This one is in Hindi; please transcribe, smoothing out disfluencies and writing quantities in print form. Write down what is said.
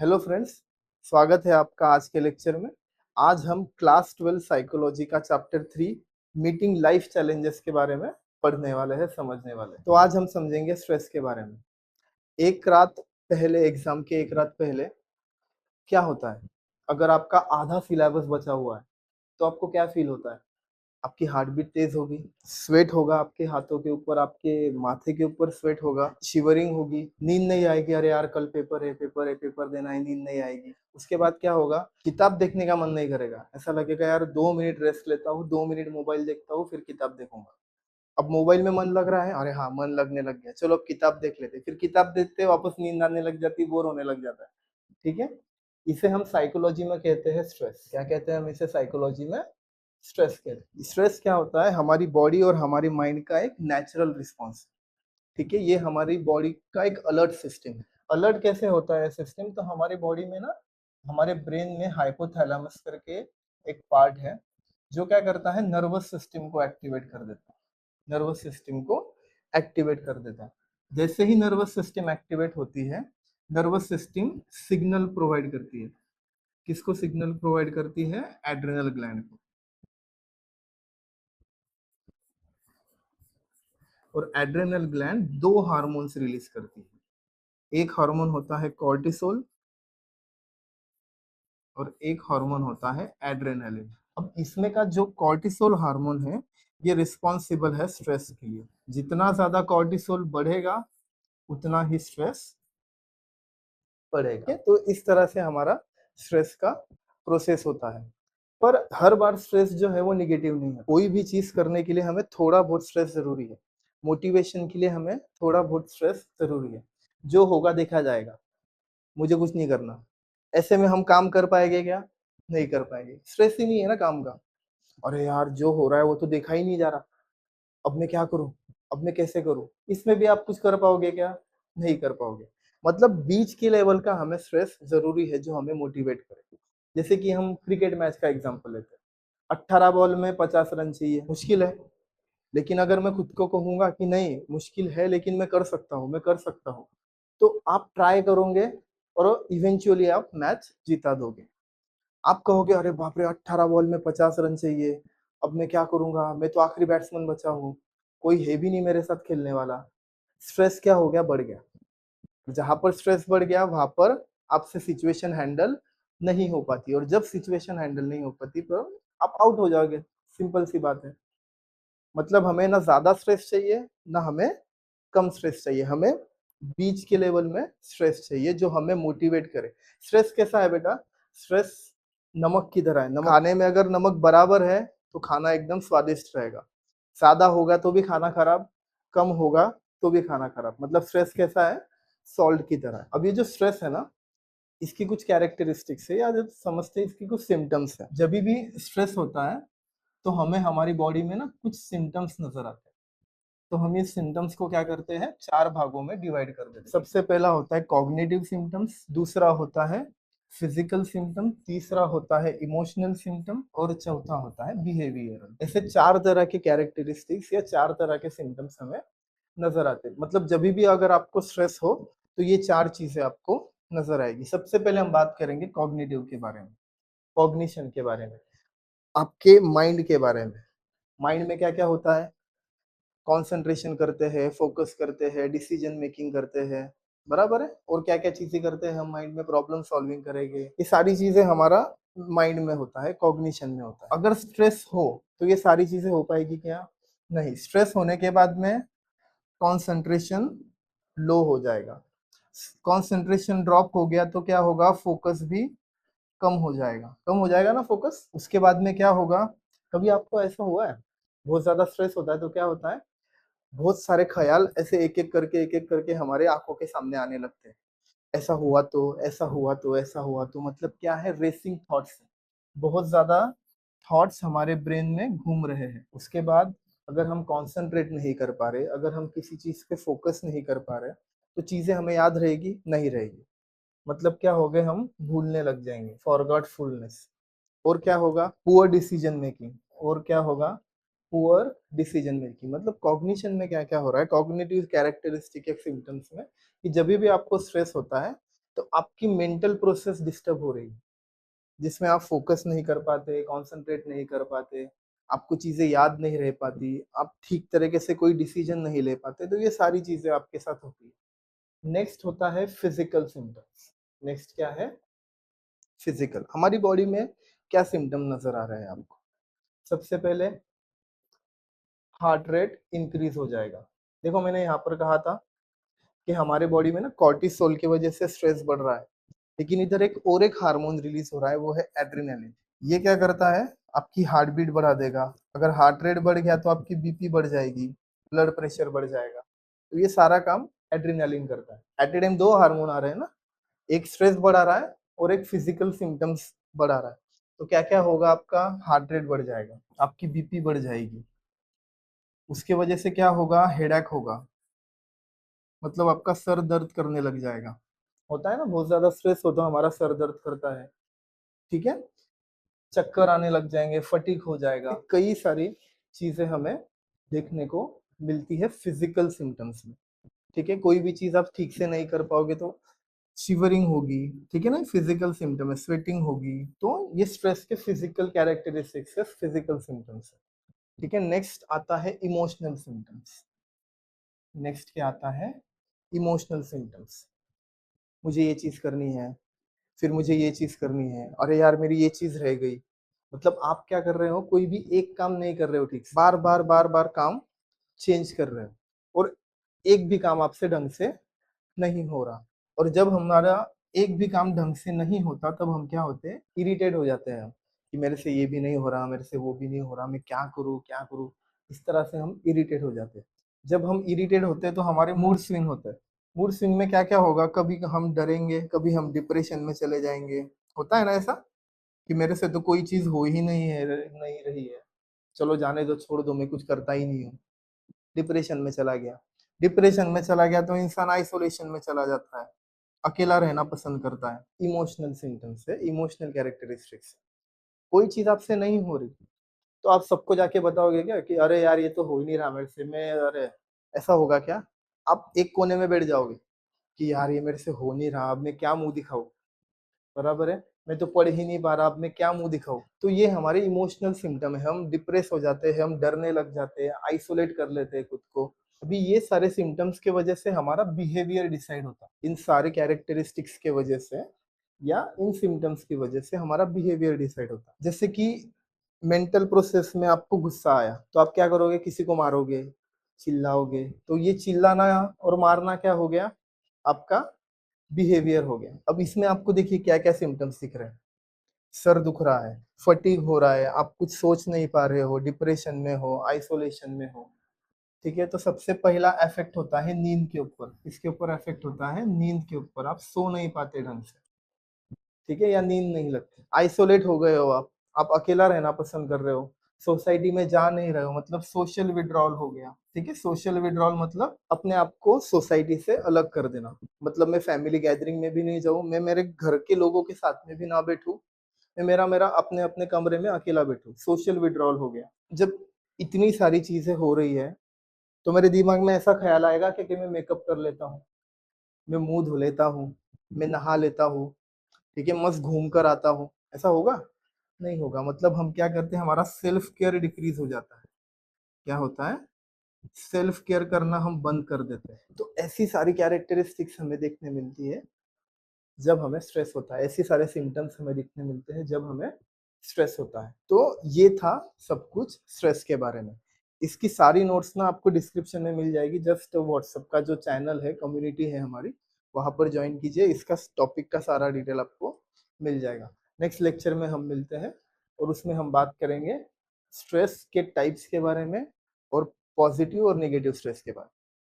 हेलो फ्रेंड्स, स्वागत है आपका आज के लेक्चर में। आज हम क्लास 12 साइकोलॉजी का चैप्टर 3 मीटिंग लाइफ चैलेंजेस के बारे में पढ़ने वाले हैं, समझने वाले हैं। तो आज हम समझेंगे स्ट्रेस के बारे में। एक रात पहले, एग्जाम के एक रात पहले क्या होता है? अगर आपका आधा सिलेबस बचा हुआ है तो आपको क्या फील होता है? आपकी हार्ट बीट तेज होगी, स्वेट होगा आपके हाथों के ऊपर, आपके माथे के ऊपर स्वेट होगा, शिवरिंग होगी, नींद नहीं आएगी, अरे यार कल पेपर है, पेपर है, पेपर देना है, नींद नहीं आएगी। उसके बाद क्या होगा? किताब देखने का मन नहीं करेगा, ऐसा लगेगा यार 2 मिनट रेस्ट लेता हूँ, 2 मिनट मोबाइल देखता हूँ, फिर किताब देखूंगा। अब मोबाइल में मन लग रहा है, अरे हाँ मन लगने लग गया, चलो अब किताब देख लेते, फिर किताब देखते वापस नींद आने लग जाती, बोर होने लग जाता है। ठीक है, इसे हम साइकोलॉजी में कहते हैं स्ट्रेस। क्या कहते हैं हम इसे साइकोलॉजी में? स्ट्रेस कहते हैं। स्ट्रेस क्या होता है? हमारी बॉडी और हमारी माइंड का एक नेचुरल रिस्पॉन्स। ठीक है, ये हमारी बॉडी का एक अलर्ट सिस्टम है। अलर्ट कैसे होता है सिस्टम? तो हमारी बॉडी में ना, हमारे ब्रेन में हाइपोथैलेमस करके एक पार्ट है जो क्या करता है, नर्वस सिस्टम को एक्टिवेट कर देता है। नर्वस सिस्टम को एक्टिवेट कर देता है। जैसे ही नर्वस सिस्टम एक्टिवेट होती है, नर्वस सिस्टम सिग्नल प्रोवाइड करती है। किसको सिग्नल प्रोवाइड करती है? एड्रेनल ग्लैंड को। और एड्रेनल ग्लैंड दो हार्मोन्स रिलीज करती है। एक हार्मोन होता है कॉर्टिसोल और एक हार्मोन होता है एड्रेनालिन। अब इसमें का जो कॉर्टिसोल हार्मोन है, ये रिस्पॉन्सिबल है स्ट्रेस के लिए। जितना ज्यादा कॉर्टिसोल बढ़ेगा उतना ही स्ट्रेस बढ़ेगा। तो इस तरह से हमारा स्ट्रेस का प्रोसेस होता है। पर हर बार स्ट्रेस जो है वो निगेटिव नहीं है। कोई भी चीज करने के लिए हमें थोड़ा बहुत स्ट्रेस जरूरी है। मोटिवेशन के लिए हमें थोड़ा बहुत स्ट्रेस जरूरी है। जो होगा देखा जाएगा, मुझे कुछ नहीं करना, ऐसे में हम काम कर पाएंगे क्या? नहीं कर पाएंगे, स्ट्रेस ही नहीं है ना काम का। अरे यार जो हो रहा है वो तो देखा ही नहीं जा रहा, अब मैं क्या करूं, अब मैं कैसे करूं? इसमें भी आप कुछ कर पाओगे क्या? नहीं कर पाओगे। मतलब बीच के लेवल का हमें स्ट्रेस जरूरी है जो हमें मोटिवेट करे। जैसे कि हम क्रिकेट मैच का एग्जांपल लेते हैं। 18 बॉल में 50 रन चाहिए, मुश्किल है। लेकिन अगर मैं खुद को कहूंगा कि नहीं मुश्किल है लेकिन मैं कर सकता हूँ, मैं कर सकता हूँ, तो आप ट्राई करोगे और इवेंचुअली आप मैच जीता दोगे। आप कहोगे अरे बाप रे 18 बॉल में 50 रन चाहिए, अब मैं क्या करूंगा, मैं तो आखिरी बैट्समैन बचा हूँ, कोई है भी नहीं मेरे साथ खेलने वाला। स्ट्रेस क्या हो गया? बढ़ गया। जहां पर स्ट्रेस बढ़ गया वहां पर आपसे सिचुएशन हैंडल नहीं हो पाती, और जब सिचुएशन हैंडल नहीं हो पाती तो आप आउट हो जाओगे। सिंपल सी बात है। मतलब हमें ना ज्यादा स्ट्रेस चाहिए, ना हमें कम स्ट्रेस चाहिए, हमें बीच के लेवल में स्ट्रेस चाहिए जो हमें मोटिवेट करे। स्ट्रेस कैसा है बेटा? स्ट्रेस नमक की तरह है। नमक खाने में अगर नमक बराबर है तो खाना एकदम स्वादिष्ट रहेगा। ज्यादा होगा तो भी खाना खराब, कम होगा तो भी खाना खराब। मतलब स्ट्रेस कैसा है? सॉल्ट की तरह है। अब ये जो स्ट्रेस है ना, इसकी कुछ कैरेक्टरिस्टिक्स है, या जब समझते हैं इसकी कुछ सिम्टम्स है। जब भी स्ट्रेस होता है तो हमें हमारी बॉडी में ना कुछ सिम्टम्स नजर आते हैं। तो हम इस सिम्टम्स को क्या करते हैं, चार भागों में डिवाइड कर देते हैं। सबसे पहला होता है कॉग्निटिव सिम्टम्स, दूसरा होता है फिजिकल सिम्टम, तीसरा होता है इमोशनल सिम्टम, और चौथा होता है बिहेवियरल। ऐसे चार तरह के कैरेक्टरिस्टिक्स या चार तरह के सिम्टम्स हमें नजर आते हैं। मतलब जब भी अगर आपको स्ट्रेस हो तो ये चार चीजें आपको नजर आएगी। सबसे पहले हम बात करेंगे कॉग्निटिव के बारे में, कॉग्निशन के बारे में, आपके माइंड के बारे में। माइंड में क्या क्या होता है? कंसंट्रेशन करते हैं, फोकस करते हैं, डिसीजन मेकिंग करते हैं, बराबर है। और क्या क्या चीजें करते हैं हम माइंड में? प्रॉब्लम सॉल्विंग करेंगे। ये सारी चीजें हमारा माइंड में होता है, कॉग्निशन में होता है। अगर स्ट्रेस हो तो ये सारी चीजें हो पाएगी क्या? नहीं। स्ट्रेस होने के बाद में कंसंट्रेशन लो हो जाएगा। कंसंट्रेशन ड्रॉप हो गया तो क्या होगा? फोकस भी कम हो जाएगा। कम हो जाएगा ना फोकस। उसके बाद में क्या होगा? कभी आपको ऐसा हुआ है बहुत ज्यादा स्ट्रेस होता है तो क्या होता है, बहुत सारे ख्याल ऐसे एक एक करके हमारे आंखों के सामने आने लगते हैं। ऐसा हुआ तो, ऐसा हुआ तो, ऐसा हुआ तो, मतलब क्या है? Racing thoughts. बहुत ज्यादा थॉट्स हमारे ब्रेन में घूम रहे हैं। उसके बाद अगर हम कंसंट्रेट नहीं कर पा रहे, अगर हम किसी चीज पे फोकस नहीं कर पा रहे, तो चीजें हमें याद रहेगी नहीं रहेगी। मतलब क्या हो गए, हम भूलने लग जाएंगे, फॉरगॉटफुलनेस। और क्या होगा? Poor decision making. और क्या होगा? Poor decision making. मतलब कॉग्निशन में क्या क्या हो रहा है, कॉग्निटिव कैरेक्टरिस्टिक एक सिम्टम्स में, कि जब भी आपको स्ट्रेस होता है तो आपकी मेंटल प्रोसेस डिस्टर्ब हो रही है, जिसमें आप फोकस नहीं कर पाते, कंसंट्रेट नहीं कर पाते, आपको चीजें याद नहीं रह पाती, आप ठीक तरीके से कोई डिसीजन नहीं ले पाते, तो ये सारी चीजें आपके साथ होती है। नेक्स्ट होता है फिजिकल सिम्टम्स। नेक्स्ट क्या है? फिजिकल। हमारी बॉडी में क्या सिम्टम नजर आ रहा है आपको? सबसे पहले हार्ट रेट इंक्रीज हो जाएगा। देखो मैंने यहाँ पर कहा था कि हमारे बॉडी में ना कॉर्टिसोल की वजह से स्ट्रेस बढ़ रहा है, लेकिन इधर एक हार्मोन रिलीज हो रहा है, वो है एड्रेनालिन। ये क्या करता है? आपकी हार्ट बीट बढ़ा देगा। अगर हार्ट रेट बढ़ गया तो आपकी बीपी बढ़ जाएगी, ब्लड प्रेशर बढ़ जाएगा। तो ये सारा काम एड्रेनालिन करता है। एट ए टाइम दो हार्मोन आ रहे हैं ना, एक स्ट्रेस बढ़ा रहा है और एक फिजिकल सिम्टम्स बढ़ा रहा है। तो क्या क्या होगा? आपका हार्ट रेट बढ़ जाएगा, आपकी बीपी बढ़ जाएगी, उसके वजह से क्या होगा? हेडेक होगा, मतलब आपका सर दर्द करने लग जाएगा। होता है ना, बहुत ज्यादा स्ट्रेस हो तो हमारा सर दर्द करता है, ठीक है। चक्कर आने लग जाएंगे, फटीग हो जाएगा, कई सारी चीजें हमें देखने को मिलती है फिजिकल सिम्टम्स में, ठीक है। कोई भी चीज आप ठीक से नहीं कर पाओगे तो शिवरिंग होगी, ठीक है ना, फिजिकल सिम्टम है। स्वेटिंग होगी, तो ये स्ट्रेस के फिजिकल कैरेक्टरिस्टिक्स है, फिजिकल सिम्टम्स है, ठीक है। नेक्स्ट आता है इमोशनल सिम्टम्स। नेक्स्ट क्या आता है? Emotional symptoms. मुझे ये चीज करनी है, फिर मुझे ये चीज करनी है, अरे यार मेरी ये चीज रह गई। मतलब आप क्या कर रहे हो? कोई भी एक काम नहीं कर रहे हो ठीक से, बार बार काम चेंज कर रहे हो, और एक भी काम आपसे ढंग से नहीं हो रहा। और जब हमारा एक भी काम ढंग से नहीं होता, तब हम क्या होते हैं? इरिटेट हो जाते हैं हम, कि मेरे से ये भी नहीं हो रहा, मेरे से वो भी नहीं हो रहा, मैं क्या करूँ क्या करूँ। इस तरह से हम इरिटेट हो जाते हैं। जब हम इरिटेट होते हैं तो हमारे मूड स्विंग होता है। मूड स्विंग में क्या क्या होगा? कभी हम डरेंगे, कभी हम डिप्रेशन में चले जाएंगे। होता है ना ऐसा, कि मेरे से तो कोई चीज हो ही नहीं रही है, चलो जाने दो, छोड़ दो, मैं कुछ करता ही नहीं हूँ। डिप्रेशन में चला गया। डिप्रेशन में चला गया तो इंसान आइसोलेशन में चला जाता है, अकेला रहना पसंद करता है। इमोशनल सिम्टम्स है, इमोशनल कैरेक्टरिस्टिक्स। कोई चीज आपसे नहीं हो रही तो आप सबको जाके बताओगे क्या कि अरे यार ये तो हो ही नहीं रहा मेरे से, मैं, अरे ऐसा होगा क्या? आप एक कोने में बैठ जाओगे कि यार ये मेरे से हो नहीं रहा, अब मैं क्या मुंह दिखाऊं, बराबर है, मैं तो पढ़ ही नहीं पा रहा, अब मैं क्या मुंह दिखाऊं। तो ये हमारे इमोशनल सिम्टम है। हम डिप्रेस हो जाते हैं, हम डरने लग जाते हैं, आइसोलेट कर लेते हैं खुद को। अभी ये सारे सिम्टम्स के वजह से हमारा बिहेवियर डिसाइड होता है, इन सारे कैरेक्टरिस्टिक्स के वजह से या इन सिम्टम्स की वजह से हमारा बिहेवियर डिसाइड होता है। जैसे कि मेंटल प्रोसेस में आपको गुस्सा आया तो आप क्या करोगे? किसी को मारोगे, चिल्लाओगे। तो ये चिल्लाना और मारना क्या हो गया? आपका बिहेवियर हो गया। अब इसमें आपको देखिए क्या क्या सिम्टम्स दिख रहे हैं। सर दुख रहा है, फटीग हो रहा है, आप कुछ सोच नहीं पा रहे हो, डिप्रेशन में हो, आइसोलेशन में हो, ठीक है। तो सबसे पहला इफेक्ट होता है नींद के ऊपर, इसके ऊपर इफेक्ट होता है नींद के ऊपर। आप सो नहीं पाते ढंग से, ठीक है, या नींद नहीं लगती, आइसोलेट हो गए हो आप अकेला रहना पसंद कर रहे हो, सोसाइटी में जा नहीं रहे हो, मतलब सोशल विड्रॉल हो गया, ठीक है। सोशल विड्रॉल मतलब अपने आप को सोसाइटी से अलग कर देना। मतलब मैं फैमिली गैदरिंग में भी नहीं जाऊं, मैं मेरे घर के लोगों के साथ में भी ना बैठूं, मैं मेरा मेरा अपने अपने कमरे में अकेला बैठूं, सोशल विड्रॉल हो गया। जब इतनी सारी चीजें हो रही है तो मेरे दिमाग में ऐसा ख्याल आएगा कि मैं मेकअप कर लेता हूँ, मैं मुंह धो लेता हूँ, मैं नहा लेता हूँ, ठीक है, मस्त घूम कर आता हूँ। ऐसा होगा? नहीं होगा। मतलब हम क्या करते हैं? हमारा सेल्फ केयर डिक्रीज हो जाता है। क्या होता है? सेल्फ केयर करना हम बंद कर देते हैं। तो ऐसी सारी कैरेक्टरिस्टिक्स हमें देखने मिलती है जब हमें स्ट्रेस होता है। ऐसे सारे सिम्टम्स हमें दिखने मिलते हैं जब हमें स्ट्रेस होता है। तो ये था सब कुछ स्ट्रेस के बारे में। इसकी सारी नोट्स ना आपको डिस्क्रिप्शन में मिल जाएगी। जस्ट व्हाट्सएप का जो चैनल है, कम्युनिटी है हमारी, वहां पर ज्वाइन कीजिए, इसका टॉपिक का सारा डिटेल आपको मिल जाएगा। नेक्स्ट लेक्चर में हम मिलते हैं और उसमें हम बात करेंगे स्ट्रेस के टाइप्स के बारे में और पॉजिटिव और नेगेटिव स्ट्रेस के बारे में।